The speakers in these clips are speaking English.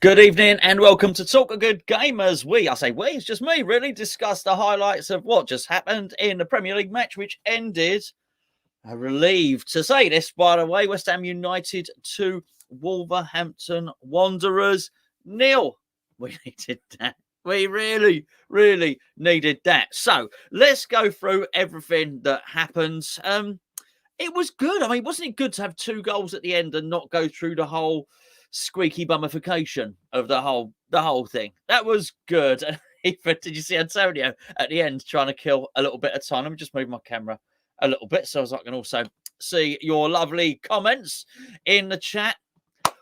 Good evening and welcome to Talk a Good Gamers. It's just me, really, discuss the highlights of what just happened in the Premier League match, which ended, relieved to say this, by the way, West Ham United 2, Wolverhampton Wanderers 0. We needed that. We really, really needed that. So let's go through everything that happens. It was good. I mean, wasn't it good to have 2 goals at the end and not go through the whole squeaky bummification of the whole thing? That was good. And even, did you see Antonio at the end trying to kill a little bit of time? Let me just move my camera a little bit so as I can also see your lovely comments in the chat.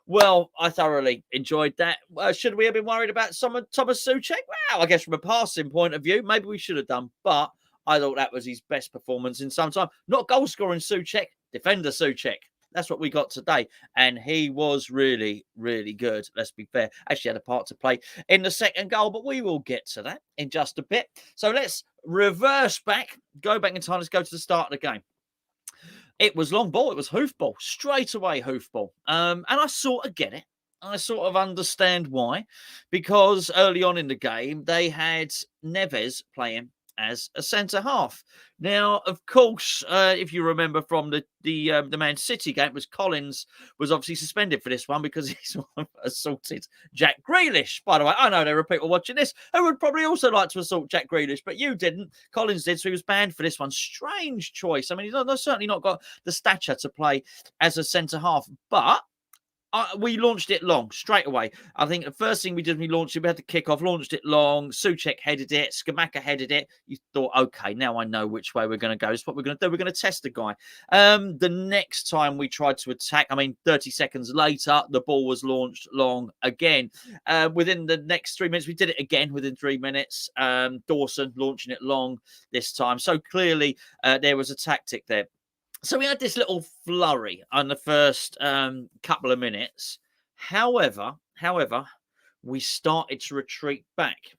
Well, I thoroughly enjoyed that. Should we have been worried about Thomas Souček? Well, I guess from a passing point of view, maybe we should have done, but I thought that was his best performance in some time. Not goal scoring Souček, defender Souček. That's what we got today. And he was really, really good. Let's be fair. Actually had a part to play in the second goal, but we will get to that in just a bit. So let's reverse back, go back in time. Let's go to the start of the game. It was long ball. It was hoofball. Straight away hoofball. And I sort of get it. I sort of understand why. Because early on in the game, they had Neves playing as a centre-half. Now, of course, if you remember from the Man City game, Collins was obviously suspended for this one because he's assaulted Jack Grealish. By the way, I know there are people watching this who would probably also like to assault Jack Grealish, but you didn't. Collins did, so he was banned for this one. Strange choice. I mean, he's certainly not got the stature to play as a centre-half, but we launched it long straight away. I think the first thing we did when we launched it, we had the kickoff, launched it long. Souček headed it. Scamacca headed it. You thought, okay, now I know which way we're going to go. It's what we're going to do. We're going to test the guy. The next time we tried to attack, 30 seconds later, the ball was launched long again. Within the next 3 minutes, we did it again within 3 minutes. Dawson launching it long this time. So clearly there was a tactic there. So we had this little flurry on the first couple of minutes. However, we started to retreat back.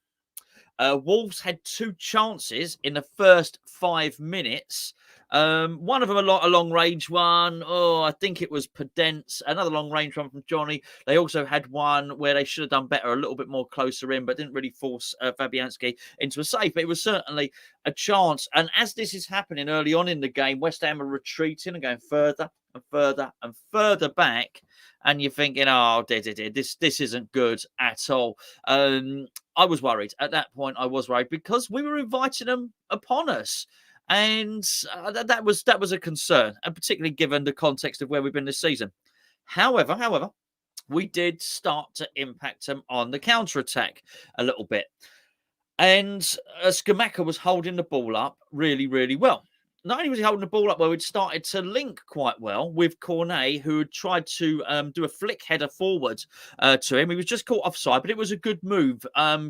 Wolves had 2 chances in the first 5 minutes. One of them a long range one. I think it was Pedence. Another long range one from Johnny. They also had one where they should have done better, a little bit more closer in, but didn't really force Fabianski into a save. But it was certainly a chance. And as this is happening early on in the game, West Ham are retreating and going further and further and further back. And you're thinking, this isn't good at all. I was worried. At that point, I was worried because we were inviting them upon us. And that was a concern, and particularly given the context of where we've been this season. However, we did start to impact them on the counter-attack a little bit. And Scamacca was holding the ball up really, really well. Not only was he holding the ball up well, we'd started to link quite well with Cornet, who had tried to do a flick header forward to him. He was just caught offside, but it was a good move.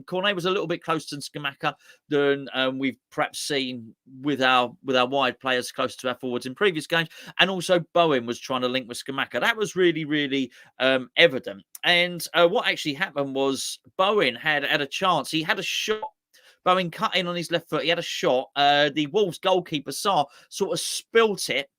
Cornet was a little bit closer to Scamacca than we've perhaps seen with our wide players closer to our forwards in previous games. And also Bowen was trying to link with Scamacca. That was really, really evident. And what actually happened was Bowen had a chance. He had a shot. Bowen cut in on his left foot. He had a shot. The Wolves goalkeeper sort of spilt it.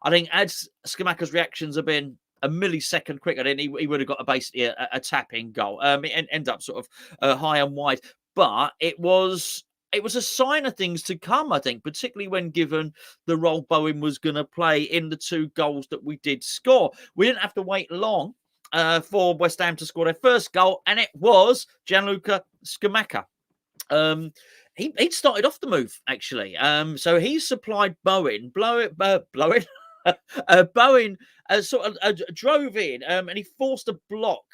I think as Scamacca's reactions have been a millisecond quicker, then he would have got basically a tap-in goal. It ended up sort of high and wide. But it was a sign of things to come, I think, particularly when given the role Bowen was going to play in the 2 goals that we did score. We didn't have to wait long for West Ham to score their first goal, and it was Gianluca Scamacca. He started off the move, actually. So he supplied Bowen. Bowen sort of drove in and he forced a block.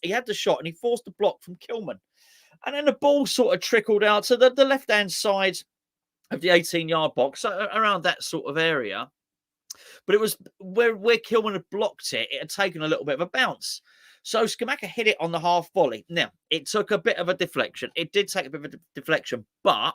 He had the shot and he forced a block from Kilman. And then the ball sort of trickled out to the left-hand side of the 18-yard box, around that sort of area. But it was where Kilman had blocked it. It had taken a little bit of a bounce. So Scamacca hit it on the half volley. Now, it took a bit of a deflection. It did take a bit of a deflection, but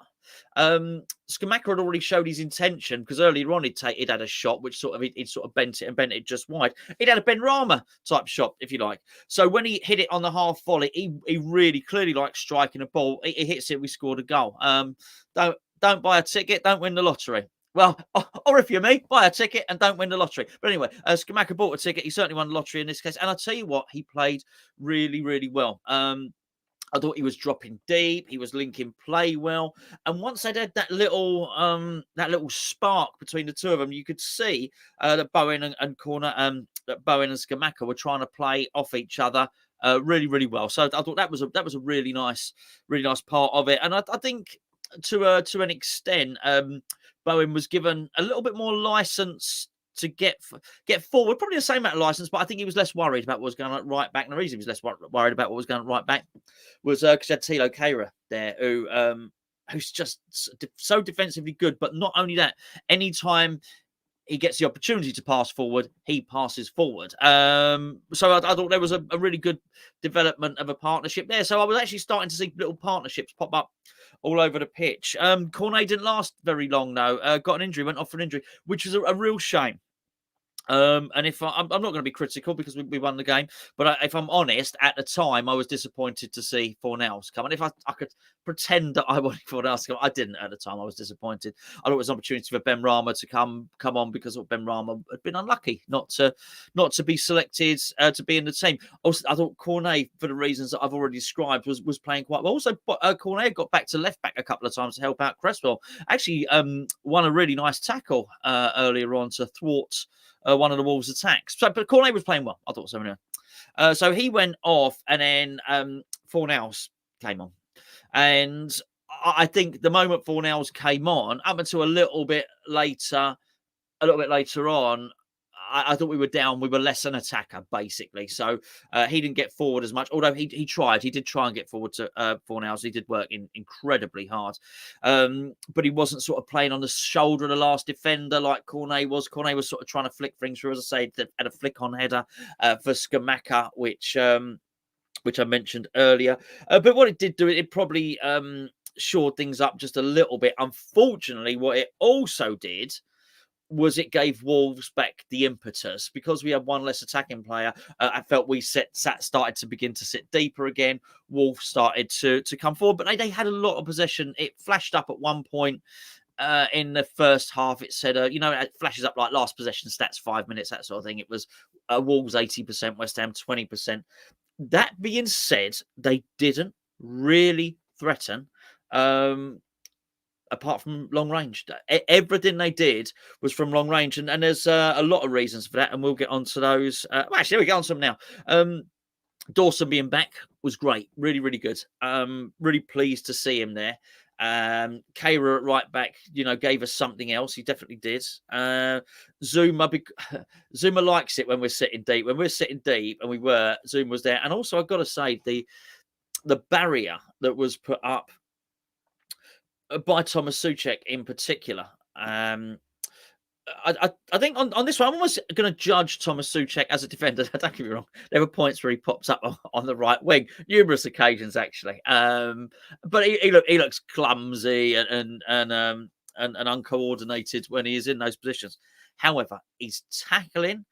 Scamacca had already showed his intention because earlier on he'd had a shot which he'd sort of bent it just wide. He'd had a Benrahma type shot, if you like. So when he hit it on the half volley, he really clearly liked striking a ball. He hits it, we scored a goal. Don't buy a ticket, don't win the lottery. Well, or if you're me, buy a ticket and don't win the lottery. But anyway, Scamacca bought a ticket. He certainly won the lottery in this case. And I'll tell you what, he played really, really well. I thought he was dropping deep. He was linking play well. And once they'd had that little spark between the two of them, you could see that Bowen and Corner, that Bowen and Scamacca were trying to play off each other really, really well. So I thought that was a really nice part of it. And I think to an extent, Bowen was given a little bit more license to get forward, probably the same amount of license, but I think he was less worried about what was going on right back. And the reason he was less worried about what was going on right back was because you had Tilo Kehrer there, who's just so defensively good. But not only that, anytime he gets the opportunity to pass forward, he passes forward. So I thought there was a really good development of a partnership there. So I was actually starting to see little partnerships pop up all over the pitch. Cornet didn't last very long, though. Got an injury, went off for an injury, which was a real shame. And if I'm not going to be critical because we won the game, but if I'm honest, at the time I was disappointed to see Fornells come. And if I could pretend that I wanted Fornells to come, I didn't at the time. I was disappointed. I thought it was an opportunity for Ben Rama to come on because Ben Rama had been unlucky not to be selected to be in the team. Also, I thought Cornet, for the reasons that I've already described, was playing quite well. Also, Cornet got back to left back a couple of times to help out Cresswell. Actually, won a really nice tackle earlier on to thwart one of the Wolves' attacks. But Cornet was playing well. I thought so anyway. So he went off, and then Fornells came on. And I think the moment Fornells came on, up until a little bit later on, I thought we were down. We were less an attacker, basically. So he didn't get forward as much, although he tried. He did try and get forward to Fornells. He did work incredibly hard. But he wasn't sort of playing on the shoulder of the last defender like Cornet was. Cornet was sort of trying to flick things through, as I say, had a flick-on header for Scamacca, which I mentioned earlier. But what it did do, it probably shored things up just a little bit. Unfortunately, what it also did was it gave Wolves back the impetus because we had one less attacking player. I felt we started to begin to sit deeper again. Wolves started to come forward, but they had a lot of possession. It flashed up at one point in the first half. It said, it flashes up like last possession stats, 5 minutes, that sort of thing. It was Wolves 80%, West Ham 20%. That being said, they didn't really threaten. Apart from long range, everything they did was from long range, and there's a lot of reasons for that, and we'll get onto those. Actually, we get on to them now. Dawson being back was great, really, really good. Really pleased to see him there. Kehrer at right back, gave us something else. He definitely did. Zuma likes it when we're sitting deep. When we're sitting deep, and Zuma was there, and also I've got to say the barrier that was put up by Thomas Souček in particular. I think on this one, I'm almost going to judge Thomas Souček as a defender. Don't get me wrong. There were points where he pops up on the right wing, numerous occasions actually. But he looks clumsy and uncoordinated when he is in those positions. However, he's tackling,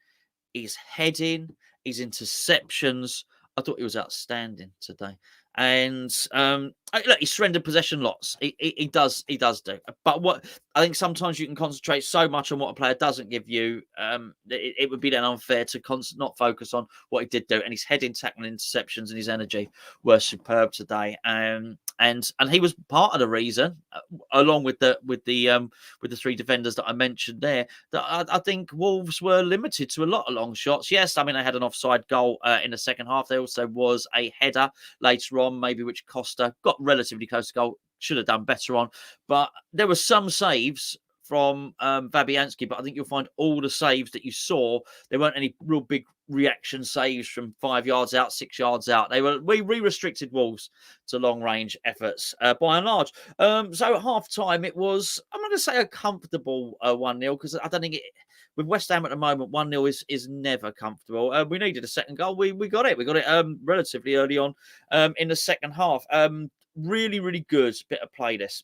he's heading, his interceptions. I thought he was outstanding today. And look, he surrendered possession lots. He does do. But what I think sometimes you can concentrate so much on what a player doesn't give you. It would be then unfair to not focus on what he did do. And his heading, tackling, interceptions, and his energy were superb today. And he was part of the reason, along with the three defenders that I mentioned there, that I think Wolves were limited to a lot of long shots. Yes, I mean they had an offside goal in the second half. There also was a header later on, maybe which Costa got relatively close to goal, should have done better on. But there were some saves from Fabianski, but I think you'll find all the saves that you saw, there weren't any real big reaction saves from 5 yards out, 6 yards out. We restricted Wolves to long range efforts by and large. So at half time, it was, I'm going to say, a comfortable 1-0, because I don't think with West Ham at the moment, 1-0 is never comfortable. We needed a second goal. We got it. We got it relatively early on in the second half. Really, really good bit of play this.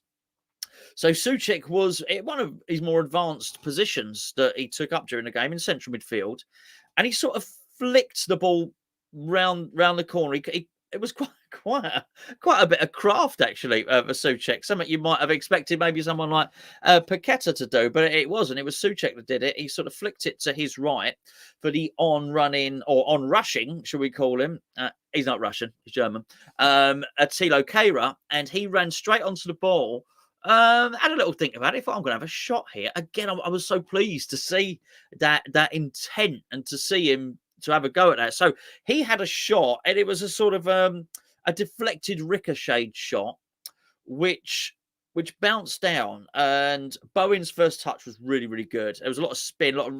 So Souček was one of his more advanced positions that he took up during the game in central midfield, and he sort of flicked the ball round the corner. He it was quite a bit of craft actually for Souček. Something you might have expected maybe someone like Paqueta to do, but it wasn't. It was Souček that did it. He sort of flicked it to his right for the on running or on rushing, should we call him? He's not Russian, he's German. Attilo Kehrer, and he ran straight onto the ball. Had a little think about it. If I'm going to have a shot here again, I was so pleased to see that intent and to see him to have a go at that. So he had a shot, and it was a sort of a deflected ricochet shot, which bounced down. And Bowen's first touch was really, really good. There was a lot of spin, a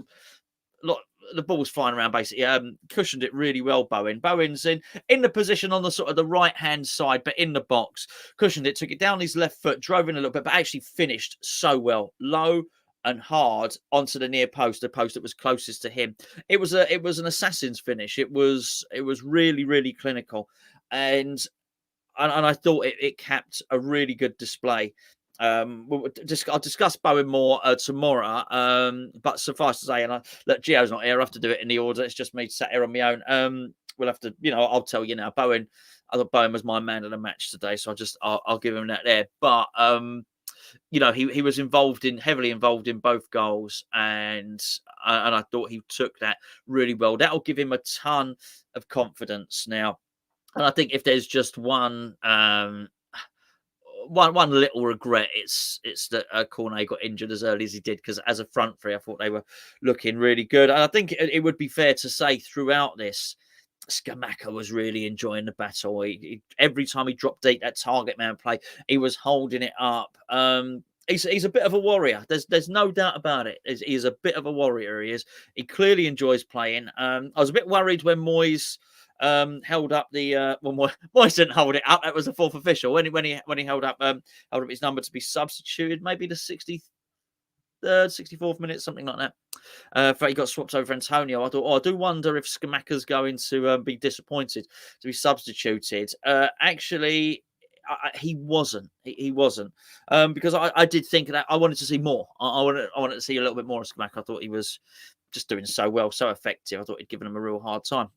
lot. The ball was flying around basically. Cushioned it really well. Bowen's in the position on the sort of the right hand side, but in the box. Cushioned it, took it down his left foot, drove in a little bit, but actually finished so well, low and hard onto the near post, the post that was closest to him. It was an assassin's finish. It was really, really clinical, and I thought it capped a really good display. I'll discuss Bowen more tomorrow. But suffice to say, and look, Gio's not here. I have to do it in the order. It's just me sat here on my own. We'll have to, I'll tell you now. Bowen, I thought Bowen was my man of the match today, so I'll give him that there. But he was heavily involved in both goals, and I thought he took that really well. That'll give him a ton of confidence now. And I think if there's just one little regret, it's that Cornet got injured as early as he did, because as a front three, I thought they were looking really good. And I think it would be fair to say throughout this, Scamacca was really enjoying the battle. Every time he dropped deep, that target man play, he was holding it up. He's a bit of a warrior. There's no doubt about it. He's a bit of a warrior. He is. He clearly enjoys playing. I was a bit worried when Moyes held up the Moyes didn't hold it up. That was the fourth official when he held up his number to be substituted, maybe the 63rd, 64th minute, something like that. He got swapped over Antonio. I thought, I do wonder if Scamacca's going to be disappointed to be substituted. Actually, he wasn't. He wasn't, because I did think that I wanted to see more. I wanted to see a little bit more of Scamacca. I thought he was just doing so well, so effective. I thought he'd given him a real hard time.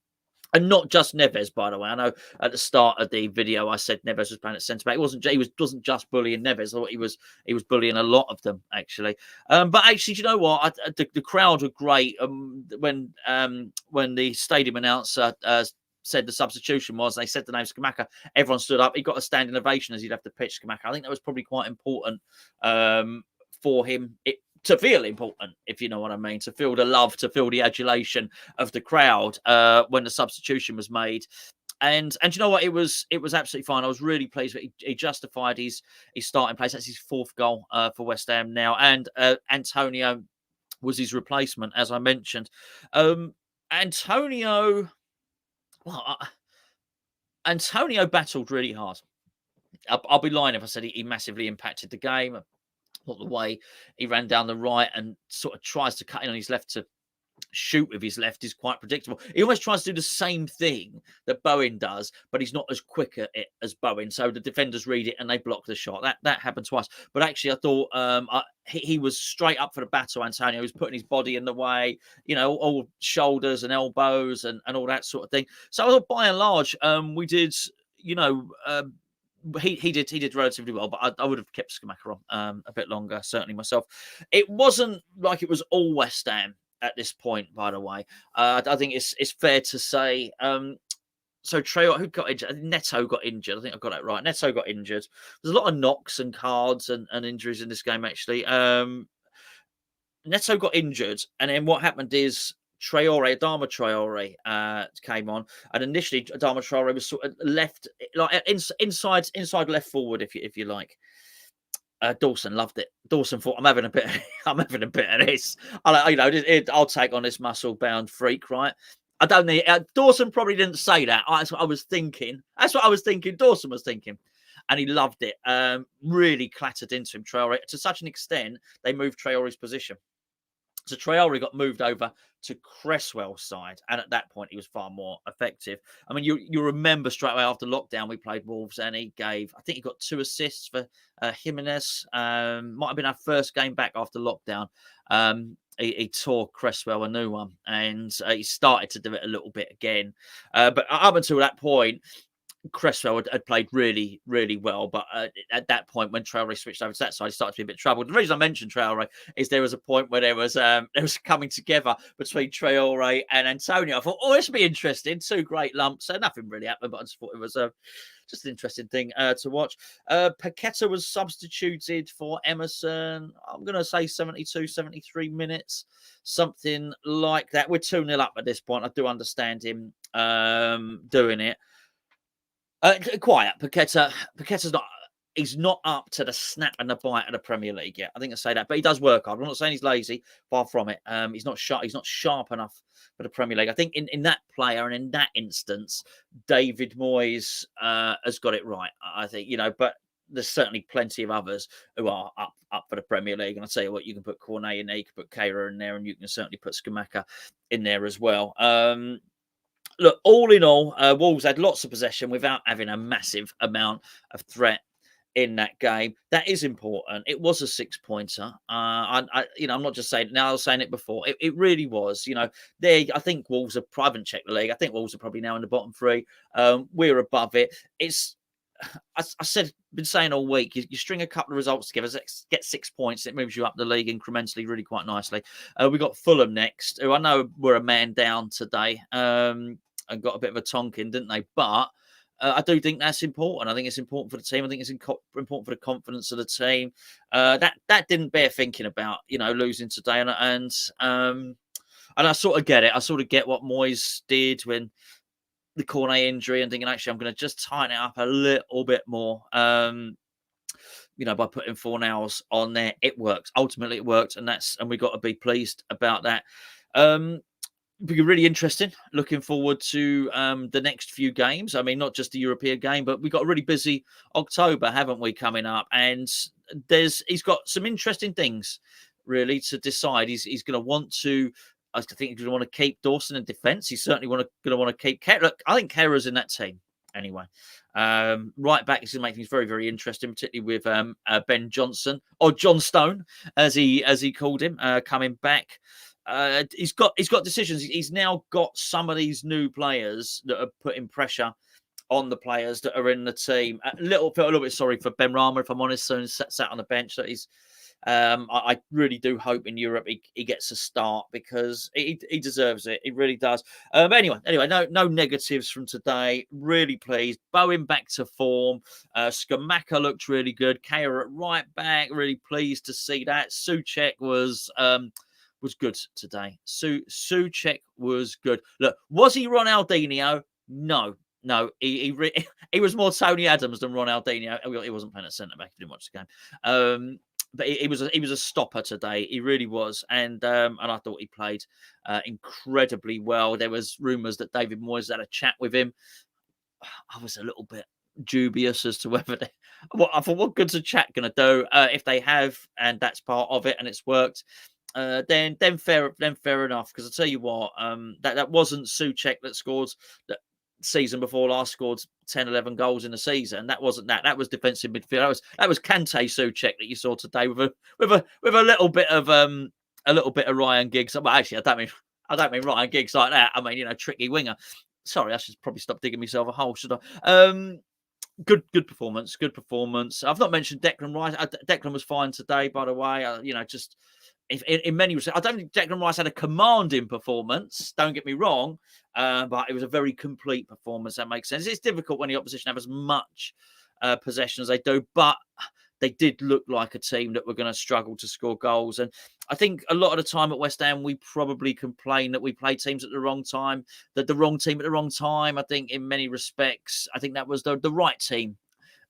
And not just Neves, by the way. I know at the start of the video I said Neves was playing at centre back. He wasn't just bullying Neves. I thought he was bullying a lot of them, actually. But actually, do you know what? The crowd were great. When the stadium announcer said the substitution was, they said the name Scamacca, everyone stood up. He got a standing ovation as he'd have to pitch Scamacca. I think that was probably quite important for him. To feel important, if you know what I mean, to feel the love, to feel the adulation of the crowd when the substitution was made. And you know what? It was absolutely fine. I was really pleased that he justified his starting place. That's his fourth goal for West Ham now. And Antonio was his replacement, as I mentioned. Antonio battled really hard. I'll be lying if I said he massively impacted the game. Not the way he ran down the right and sort of tries to cut in on his left to shoot with his left is quite predictable. He almost tries to do the same thing that Bowen does, but he's not as quick at it as Bowen. So the defenders read it and they block the shot. That happened twice. But actually, I thought he was straight up for the battle. Antonio was putting his body in the way, all shoulders and elbows and all that sort of thing. So I thought by and large, we did, he did relatively well, but I would have kept Scamacca on a bit longer, certainly myself. It wasn't like it was all West Ham at this point, by the way. I think it's fair to say. So Traore, who got injured? Neto got injured. I think I got that right. Neto got injured. There's a lot of knocks and cards and injuries in this game, actually. Neto got injured, and then what happened is Adama Traore came on, and initially Adama Traore was sort of left, like inside left forward, if you like. Dawson loved it. Dawson thought, I'm having a bit of this. I'll take on this muscle-bound freak, right? I don't need. Dawson probably didn't say that. That's what I was thinking. Dawson was thinking, and he loved it. Really clattered into him, Traore, to such an extent they moved Traore's position. So Traore got moved over to Cresswell's side, and at that point he was far more effective. I mean, you remember straight away after lockdown we played Wolves, and he got 2 assists for Jimenez. Might have been our first game back after lockdown. He tore Cresswell a new one, and he started to do it a little bit again. But up until that point, Cresswell had played really, really well, but at that point when Traore switched over to that side, he started to be a bit troubled. The reason I mentioned Traore is there was a point where there was coming together between Traore and Antonio. I thought, oh, this would be interesting. Two great lumps. So nothing really happened, but I just thought it was just an interesting thing to watch. Paqueta was substituted for Emerson. I'm going to say 72, 73 minutes, something like that. We're 2-0 up at this point. I do understand him doing it. Quiet. Paqueta's not. He's not up to the snap and the bite of the Premier League yet. I think I say that, but he does work hard. I'm not saying he's lazy. Far from it. He's not sharp. He's not sharp enough for the Premier League. I think in that player and in that instance, David Moyes has got it right. I think, but there's certainly plenty of others who are up for the Premier League. And I tell you what, you can put Cornet in there, you can put Kehrer in there, and you can certainly put Scamacca in there as well. Look, all in all, Wolves had lots of possession without having a massive amount of threat in that game. That is important. It was a 6-pointer. I'm not just saying it now. I was saying it before. It really was. I think Wolves are. I haven't checked the league. I think Wolves are probably now in the bottom three. We're above it. Been saying all week. You string a couple of results together, get 6 points. It moves you up the league incrementally, really quite nicely. We got Fulham next, who I know were a man down today. And got a bit of a tonking, didn't they? But I do think that's important. I think it's important for the team. I think it's important for the confidence of the team. That didn't bear thinking about, losing today. And I sort of get it. I sort of get what Moyes did when the Cornet injury and thinking, actually, I'm going to just tighten it up a little bit more. By putting Fornals on there. It works. Ultimately, it worked, and we got to be pleased about that. Be really interesting. Looking forward to the next few games. I mean, not just the European game, but we've got a really busy October, haven't we, coming up? And he's got some interesting things really to decide. He's going to want to. I think he's going to want to keep Dawson in defence. He's certainly going to want to keep Kehrer. Look, I think Kehra's in that team anyway. Right back is going to make things very, very interesting, particularly with Ben Johnson or John Stone, as he called him, coming back. He's got decisions. He's now got some of these new players that are putting pressure on the players that are in the team. Felt a little bit sorry for Ben Rama, if I'm honest. So sat on the bench. That he's. I really do hope in Europe he gets a start because he deserves it. He really does. Anyway, no negatives from today. Really pleased. Bowen back to form. Scamacca looked really good. Kehrer at right back. Really pleased to see that. Souček was good today. Souček was good. Look, was he Ronaldinho? No. He was more Tony Adams than Ronaldinho. He wasn't playing at centre back. He didn't watch the game. But he was a stopper today. He really was, and I thought he played incredibly well. There was rumours that David Moyes had a chat with him. I was a little bit dubious as to whether what good's a chat going to do if they have, and that's part of it, and it's worked. Then fair enough. Because I tell you what, that wasn't Souček that scored that season before last, scored 10, 11 goals in the season. That wasn't that. That was defensive midfield. That was Kante Souček that you saw today with a little bit of Ryan Giggs. Well, actually, I don't mean Ryan Giggs like that. I mean, tricky winger. Sorry, I should probably stop digging myself a hole, should I? Good performance. Good performance. I've not mentioned Declan Rice. Declan was fine today, by the way. Just. In many respects, I don't think Declan Rice had a commanding performance. Don't get me wrong, but it was a very complete performance. That makes sense. It's difficult when the opposition have as much possession as they do, but they did look like a team that were going to struggle to score goals. And I think a lot of the time at West Ham, we probably complain that we play teams at the wrong time, that the wrong team at the wrong time. I think in many respects, I think that was the right team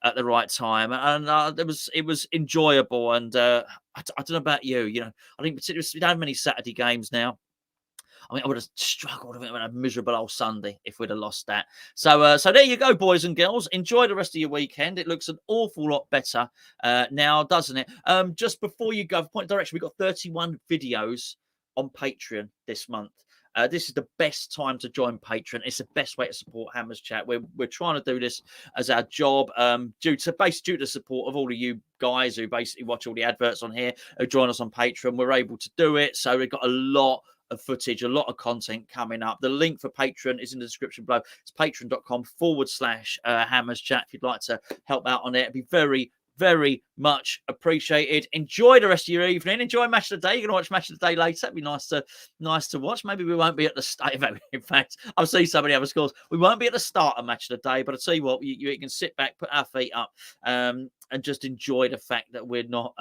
at the right time, and it was enjoyable. And I don't know about you, I think particularly we don't have many Saturday games now. I mean, I would have struggled with a miserable old Sunday if we'd have lost that. So there you go, boys and girls. Enjoy the rest of your weekend. It looks an awful lot better now, doesn't it? Just before you go, for point of direction, we've got 31 videos on Patreon this month. This is the best time to join Patreon. It's the best way to support Hammers Chat. We're trying to do this as our job, due to the support of all of you guys who basically watch all the adverts on here, who join us on Patreon. We're able to do it, so we've got a lot of footage, a lot of content coming up. The link for Patreon is in the description below. It's patreon.com/Hammers Chat if you'd like to help out on it. It'd be very, very much appreciated. Enjoy the rest of your evening. Enjoy Match of the Day. You're going to watch Match of the Day later. It'd be nice to watch. Maybe we won't be at the start. In fact, I'll see some of the other scores. We won't be at the start of Match of the Day, but I'll tell you what, you can sit back, put our feet up, and just enjoy the fact that we're not,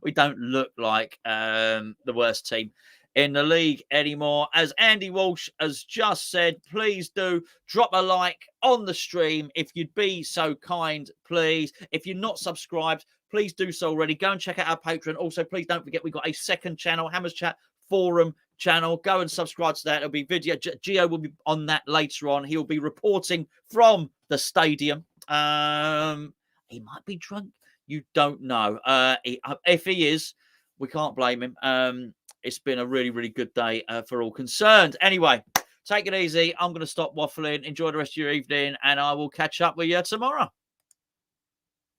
we don't look like the worst team in the league anymore. As Andy Walsh has just said, please do drop a like on the stream if you'd be so kind, please. If you're not subscribed, please do so already. Go and check out our Patreon. Also, please don't forget we've got a second channel, Hammers Chat Forum channel. Go and subscribe to that. It'll be video. Gio will be on that later on. He'll be reporting from the stadium. He might be drunk. You don't know. If he is, we can't blame him. It's been a really, really good day for all concerned. Anyway, take it easy. I'm going to stop waffling. Enjoy the rest of your evening, and I will catch up with you tomorrow.